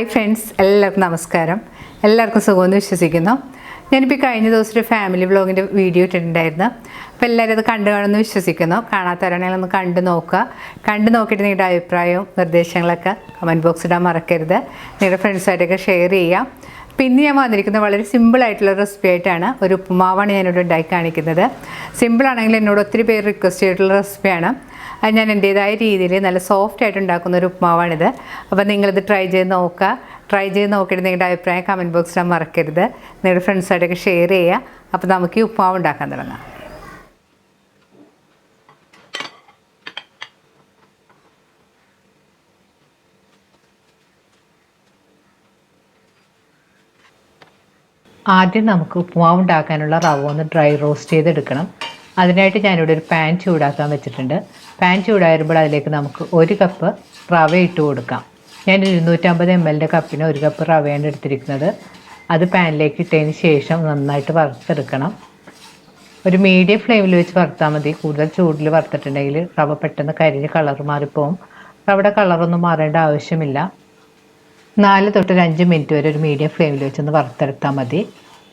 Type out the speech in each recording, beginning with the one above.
Hi friends, എല്ലാവർക്കും നമസ്കാരം. എല്ലാവർക്കും സുഖമെന്ന് വിശ്വസിക്കുന്നു. ഞാനിപ്പോൾ കഴിഞ്ഞ ദിവസം ഒരു ഫാമിലി വ്ളോഗിൻ്റെ വീഡിയോ ഇട്ടിട്ടുണ്ടായിരുന്നു. അപ്പോൾ എല്ലാവരും അത് കണ്ടു കാണുമെന്ന് വിശ്വസിക്കുന്നു. കാണാത്തവരാണെങ്കിൽ ഒന്ന് കണ്ടു നോക്കുക. കണ്ടു നോക്കിയിട്ട് നിങ്ങളുടെ അഭിപ്രായവും നിർദ്ദേശങ്ങളൊക്കെ കമൻറ്റ് ബോക്സിൽ ഇടാൻ മറക്കരുത്. നിങ്ങളുടെ ഫ്രണ്ട്സായിട്ടൊക്കെ ഷെയർ ചെയ്യാം. അപ്പോൾ ഇന്ന് ഞാൻ വന്നിരിക്കുന്നത് വളരെ സിമ്പിളായിട്ടുള്ള റെസിപ്പി ആയിട്ടാണ്. ഒരു ഉപ്പുമാവാണ് ഞാനിവിടെ ഉണ്ടാക്കി കാണിക്കുന്നത്. സിമ്പിളാണെങ്കിൽ എന്നോട് ഒത്തിരി പേര് റിക്വസ്റ്റ് ചെയ്തിട്ടുള്ള റെസിപ്പിയാണ്. അത് ഞാൻ എൻ്റേതായ രീതിയിൽ നല്ല സോഫ്റ്റ് ആയിട്ട് ഉണ്ടാക്കുന്ന ഒരു ഉപ്പുമാവാണിത്. അപ്പോൾ നിങ്ങളിത് ട്രൈ ചെയ്ത് നോക്കുക. ട്രൈ ചെയ്ത് നോക്കിയിട്ട് നിങ്ങളുടെ അഭിപ്രായം കമൻറ്റ് ബോക്സിൽ മറക്കരുത്. നിങ്ങളുടെ ഫ്രണ്ട്സായിട്ടൊക്കെ ഷെയർ ചെയ്യുക. അപ്പോൾ നമുക്ക് ഈ ഉപ്പുമാവ് ഉണ്ടാക്കാൻ തുടങ്ങാം. ആദ്യം നമുക്ക് ഉപ്പുമാവ് ഉണ്ടാക്കാനുള്ള റവ ഒന്ന് ഡ്രൈ റോസ്റ്റ് ചെയ്തെടുക്കണം. അതിനായിട്ട് ഞാനിവിടെ ഒരു പാൻ ചൂടാക്കാൻ വെച്ചിട്ടുണ്ട്. പാൻ ചൂടായിരുമ്പോൾ അതിലേക്ക് നമുക്ക് 1 കപ്പ് റവ ഇട്ട് കൊടുക്കാം. ഞാൻ 250 ml കപ്പിന് 1 കപ്പ് റവയാണ് എടുത്തിരിക്കുന്നത്. അത് പാനിലേക്ക് ഇട്ടതിന് ശേഷം നന്നായിട്ട് വറുത്തെടുക്കണം. ഒരു മീഡിയം ഫ്ലെയിമിൽ വെച്ച് വറുത്താൽ മതി. കൂടുതൽ ചൂടിൽ വറുത്തിട്ടുണ്ടെങ്കിൽ റവ പെട്ടെന്ന് കരിഞ്ഞ് കളർ മാറിപ്പോവും. റവയുടെ കളറൊന്നും മാറേണ്ട ആവശ്യമില്ല. 4 തൊട്ട് 5 മിനിറ്റ് വരെ ഒരു മീഡിയം ഫ്ലെയിമിൽ വെച്ചൊന്ന് വറുത്തെടുത്താൽ മതി.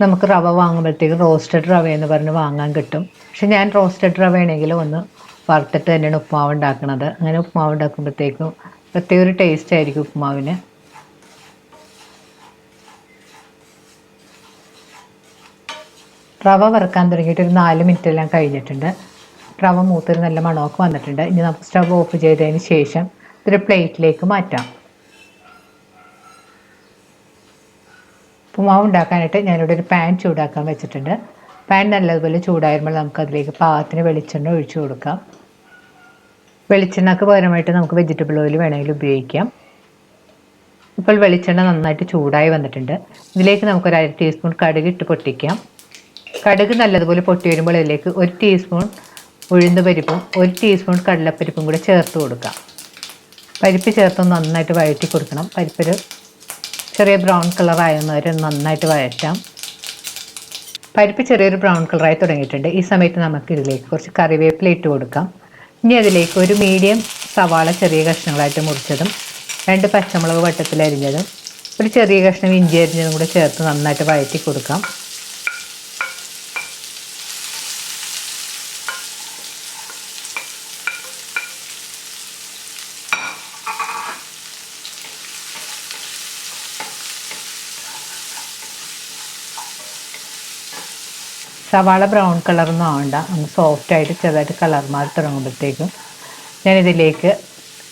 നമുക്ക് റവ വാങ്ങുമ്പോഴത്തേക്ക് റോസ്റ്റഡ് റവ എന്ന് പറഞ്ഞ് വാങ്ങാൻ കിട്ടും. പക്ഷെ ഞാൻ റോസ്റ്റഡ് റവ ആണെങ്കിൽ ഒന്ന് വറുത്തിട്ട് തന്നെയാണ് ഉപ്പുമാവ് ഉണ്ടാക്കുന്നത്. അങ്ങനെ ഉപ്പുമാവ് ഉണ്ടാക്കുമ്പോഴത്തേക്കും പ്രത്യേക ഒരു ടേസ്റ്റ് ആയിരിക്കും ഉപ്പുമാവിന്. റവ വറുക്കാൻ തുടങ്ങിയിട്ട് ഒരു 4 മിനിറ്റ് എല്ലാം കഴിഞ്ഞിട്ടുണ്ട്. റവ മൂത്തൊരു നല്ല മണമൊക്കെ വന്നിട്ടുണ്ട്. ഇനി നമുക്ക് സ്റ്റവ് ഓഫ് ചെയ്തതിന് ശേഷം ഇതൊരു പ്ലേറ്റിലേക്ക് മാറ്റാം. ഉപ്പുമാവ് ഉണ്ടാക്കാനായിട്ട് ഞാനിവിടെ ഒരു പാൻ ചൂടാക്കാൻ വെച്ചിട്ടുണ്ട്. പാൻ നല്ലതുപോലെ ചൂടായിരുമ്പോൾ നമുക്കതിലേക്ക് പാകത്തിന് വെളിച്ചെണ്ണ ഒഴിച്ചു കൊടുക്കാം. വെളിച്ചെണ്ണക്ക് പകരമായിട്ട് നമുക്ക് വെജിറ്റബിൾ ഓയിൽ വേണമെങ്കിൽ ഉപയോഗിക്കാം. ഇപ്പോൾ വെളിച്ചെണ്ണ നന്നായിട്ട് ചൂടായി വന്നിട്ടുണ്ട്. ഇതിലേക്ക് നമുക്കൊരു 1/2 ടീസ്പൂൺ കടുക് ഇട്ട് പൊട്ടിക്കാം. കടുക് നല്ലതുപോലെ പൊട്ടി വരുമ്പോൾ ഇതിലേക്ക് 1 ടീസ്പൂൺ ഉഴുന്ന് പരിപ്പും 1 ടീസ്പൂൺ കടലപ്പരിപ്പും കൂടെ ചേർത്ത് കൊടുക്കാം. പരിപ്പ് ചേർത്ത് നന്നായിട്ട് വഴറ്റി കൊടുക്കണം. പരിപ്പൊരു ചെറിയ ബ്രൗൺ കളറായെന്നവരെ നന്നായിട്ട് വഴറ്റാം. പരിപ്പ് ചെറിയൊരു ബ്രൗൺ കളറായി തുടങ്ങിയിട്ടുണ്ട്. ഈ സമയത്ത് നമുക്ക് ഇതിലേക്ക് കുറച്ച് കറിവേപ്പില ഇട്ട് കൊടുക്കാം. ഇനി അതിലേക്ക് ഒരു മീഡിയം സവാള ചെറിയ കഷ്ണങ്ങളായിട്ട് മുറിച്ചതും 2 പച്ചമുളക് വട്ടത്തിൽ അരിഞ്ഞതും ഒരു ചെറിയ കഷ്ണം ഇഞ്ചി അരിഞ്ഞതും കൂടെ ചേർത്ത് നന്നായിട്ട് വഴറ്റി കൊടുക്കാം. സവാള ബ്രൗൺ കളറൊന്നും ആവണ്ട, ഒന്ന് സോഫ്റ്റായിട്ട് ചെറുതായിട്ട് കളർ മാറി തുടങ്ങുമ്പോഴത്തേക്കും ഞാനിതിലേക്ക്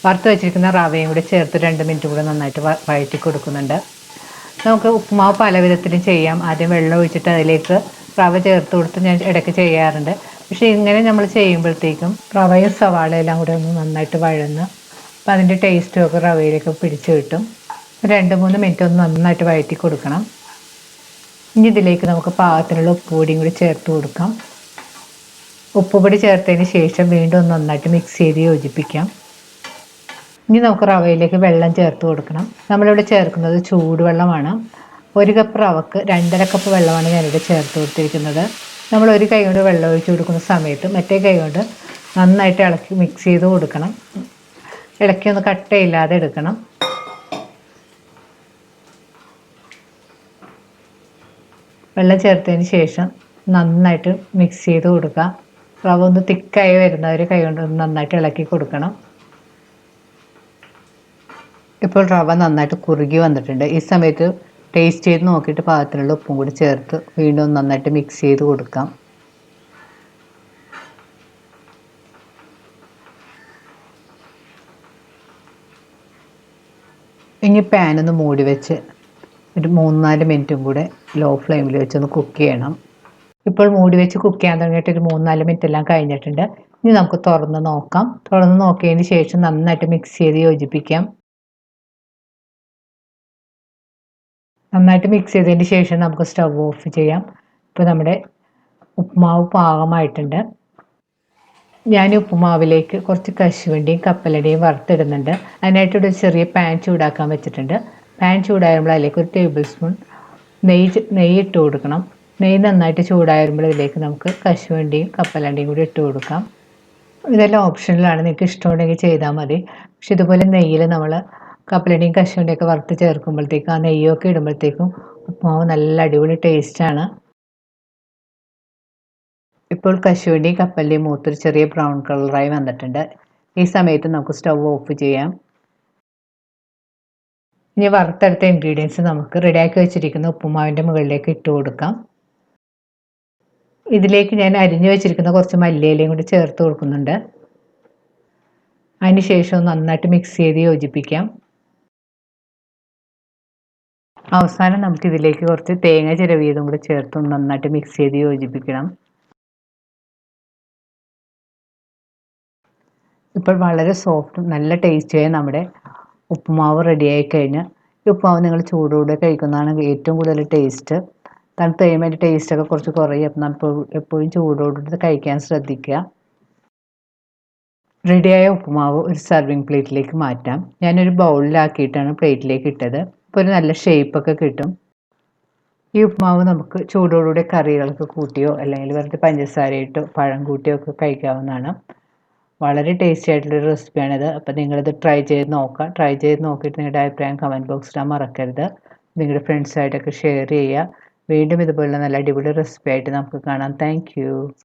വറുത്ത് വെച്ചിരിക്കുന്ന റവയും കൂടി ചേർത്ത് 2 മിനിറ്റ് കൂടെ നന്നായിട്ട് വഴറ്റി കൊടുക്കുന്നുണ്ട്. നമുക്ക് ഉപ്പുമാവ് പല വിധത്തിലും ചെയ്യാം. ആദ്യം വെള്ളം ഒഴിച്ചിട്ട് അതിലേക്ക് റവ ചേർത്ത് കൊടുത്ത് ഞാൻ ഇടയ്ക്ക് ചെയ്യാറുണ്ട്. പക്ഷേ ഇങ്ങനെ നമ്മൾ ചെയ്യുമ്പോഴത്തേക്കും റവയും സവാളയെല്ലാം കൂടെ ഒന്ന് നന്നായിട്ട് വഴന്ന് അപ്പം അതിൻ്റെ ടേസ്റ്റും ഒക്കെ റവയിലേക്ക് പിടിച്ച് കിട്ടും. 2-3 മിനിറ്റ് ഒന്ന് നന്നായിട്ട് വഴറ്റി കൊടുക്കണം. ഇനി ഇതിലേക്ക് നമുക്ക് പാകത്തിനുള്ള ഉപ്പുപൊടിയും കൂടി ചേർത്ത് കൊടുക്കാം. ഉപ്പുപൊടി ചേർത്തതിന് ശേഷം വീണ്ടും ഒന്ന് നന്നായിട്ട് മിക്സ് ചെയ്ത് യോജിപ്പിക്കാം. ഇനി നമുക്ക് റവയിലേക്ക് വെള്ളം ചേർത്ത് കൊടുക്കണം. നമ്മളിവിടെ ചേർക്കുന്നത് ചൂടുവെള്ളമാണ്. 1 കപ്പ് റവക്ക് 2.5 കപ്പ് വെള്ളമാണ് ഞാനിവിടെ ചേർത്ത് കൊടുത്തിരിക്കുന്നത്. നമ്മൾ ഒരു കൈ കൊണ്ട് വെള്ളം ഒഴിച്ച് കൊടുക്കുന്ന സമയത്ത് മറ്റേ കൈ കൊണ്ട് നന്നായിട്ട് ഇളക്കി മിക്സ് ചെയ്ത് കൊടുക്കണം. ഇളക്കി ഒന്ന് കട്ടയില്ലാതെ എടുക്കണം. വെള്ളം ചേർത്തതിന് ശേഷം നന്നായിട്ട് മിക്സ് ചെയ്ത് കൊടുക്കുക. റവ ഒന്ന് തിക്കായി വരുന്നവർ കൈ കൊണ്ട് നന്നായിട്ട് ഇളക്കി കൊടുക്കണം. ഇപ്പോൾ റവ നന്നായിട്ട് കുറുകി വന്നിട്ടുണ്ട്. ഈ സമയത്ത് ടേസ്റ്റ് ചെയ്ത് നോക്കിയിട്ട് പാകത്തിനുള്ള ഉപ്പും കൂടി ചേർത്ത് വീണ്ടും നന്നായിട്ട് മിക്സ് ചെയ്ത് കൊടുക്കാം. ഇനി പാനൊന്ന് മൂടി വെച്ച് ഒരു 3-4 മിനിറ്റും കൂടെ ലോ ഫ്ലെയിമിൽ വെച്ചൊന്ന് കുക്ക് ചെയ്യണം. ഇപ്പോൾ മൂടി വെച്ച് കുക്ക് ചെയ്യാൻ തുടങ്ങിയിട്ട് ഒരു 3-4 മിനിറ്റ് എല്ലാം കഴിഞ്ഞിട്ടുണ്ട്. ഇനി നമുക്ക് തുറന്ന് നോക്കാം. തുറന്ന് നോക്കിയതിന് ശേഷം നന്നായിട്ട് മിക്സ് ചെയ്ത് യോജിപ്പിക്കാം. നന്നായിട്ട് മിക്സ് ചെയ്തതിന് ശേഷം നമുക്ക് സ്റ്റവ് ഓഫ് ചെയ്യാം. ഇപ്പോൾ നമ്മുടെ ഉപ്പുമാവ് പാകമായിട്ടുണ്ട്. ഞാൻ ഉപ്പുമാവിലേക്ക് കുറച്ച് കശുവണ്ടിയും കപ്പലണ്ടിയും വറുത്തിടുന്നുണ്ട്. അതിനായിട്ടൊരു ചെറിയ പാൻ ചൂടാക്കാൻ വെച്ചിട്ടുണ്ട്. പാൻ ചൂടാകുമ്പോൾ അതിലേക്ക് 1 ടേബിൾ സ്പൂൺ നെയ്യ് ഇട്ട് കൊടുക്കണം. നെയ്യ് നന്നായിട്ട് ചൂടാകുമ്പോൾ ഇതിലേക്ക് നമുക്ക് കശുവണ്ടിയും കപ്പലണ്ടിയും കൂടി ഇട്ട് കൊടുക്കാം. ഇതെല്ലാം ഓപ്ഷനിലാണ്, നിങ്ങൾക്ക് ഇഷ്ടമുണ്ടെങ്കിൽ ചെയ്താൽ മതി. പക്ഷെ ഇതുപോലെ നെയ്യിൽ നമ്മൾ കപ്പലണ്ടിയും കശുവണ്ടിയൊക്കെ വറുത്ത് ചേർക്കുമ്പോഴത്തേക്കും ആ നെയ്യൊക്കെ ഇടുമ്പോഴത്തേക്കും ഉപ്പുമാവ് നല്ല അടിപൊളി ടേസ്റ്റാണ്. ഇപ്പോൾ കശുവണ്ടിയും കപ്പലണ്ടിയും മൂത്തൊരു ചെറിയ ബ്രൗൺ കളറായി വന്നിട്ടുണ്ട്. ഈ സമയത്ത് നമുക്ക് സ്റ്റൗ ഓഫ് ചെയ്യാം. ഇനി വറുത്തെടുത്ത ഇൻഗ്രീഡിയൻസ് നമുക്ക് റെഡിയാക്കി വെച്ചിരിക്കുന്ന ഉപ്പുമാവിൻ്റെ മുകളിലേക്ക് ഇട്ട് കൊടുക്കാം. ഇതിലേക്ക് ഞാൻ അരിഞ്ഞു വെച്ചിരിക്കുന്ന കുറച്ച് മല്ലിയിലയും കൂടി ചേർത്ത് കൊടുക്കുന്നുണ്ട്. അതിനുശേഷം നന്നായിട്ട് മിക്സ് ചെയ്ത് യോജിപ്പിക്കാം. അവസാനം നമുക്ക് ഇതിലേക്ക് കുറച്ച് തേങ്ങ ചിരവിയതും കൂടി ചേർത്ത് നന്നായിട്ട് മിക്സ് ചെയ്ത് യോജിപ്പിക്കണം. ഇപ്പോൾ വളരെ സോഫ്റ്റും നല്ല ടേസ്റ്റിയായ നമ്മുടെ ഉപ്പുമാവ് റെഡിയായി കഴിഞ്ഞാൽ ഈ ഉപ്പുമാവ് നിങ്ങൾ ചൂടോടെ കഴിക്കുന്നതാണ് ഏറ്റവും കൂടുതൽ ടേസ്റ്റ്. തണുത്ത് കഴിയുമ്പോൾ അതിൻ്റെ ടേസ്റ്റൊക്കെ കുറച്ച് കുറയും. അപ്പം നമ്മൾ എപ്പോഴും ചൂടോടെ കഴിക്കാൻ ശ്രദ്ധിക്കുക. റെഡിയായ ഉപ്പുമാവ് ഒരു സർവിങ് പ്ലേറ്റിലേക്ക് മാറ്റാം. ഞാനൊരു ബൗളിലാക്കിയിട്ടാണ് പ്ലേറ്റിലേക്ക് ഇട്ടത്. അപ്പോൾ ഒരു നല്ല ഷേപ്പൊക്കെ കിട്ടും. ഈ ഉപ്പുമാവ് നമുക്ക് ചൂടോടുകൂടി കറികൾക്ക് കൂട്ടിയോ അല്ലെങ്കിൽ വെറുതെ പഞ്ചസാരയിട്ടോ പഴം കൂട്ടിയോ ഒക്കെ കഴിക്കാവുന്നതാണ്. വളരെ ടേസ്റ്റി ആയിട്ടുള്ളൊരു റെസിപ്പിയാണിത്. അപ്പോൾ നിങ്ങളിത് ട്രൈ ചെയ്ത് നോക്കുക. ട്രൈ ചെയ്ത് നോക്കിയിട്ട് നിങ്ങളുടെ അഭിപ്രായം കമൻറ്റ് ബോക്സിൽ ഇടാൻ മറക്കരുത്. നിങ്ങളുടെ ഫ്രണ്ട്സായിട്ടൊക്കെ ഷെയർ ചെയ്യുക. വീണ്ടും ഇതുപോലുള്ള നല്ല അടിപൊളി റെസിപ്പി ആയിട്ട് നമുക്ക് കാണാം. താങ്ക്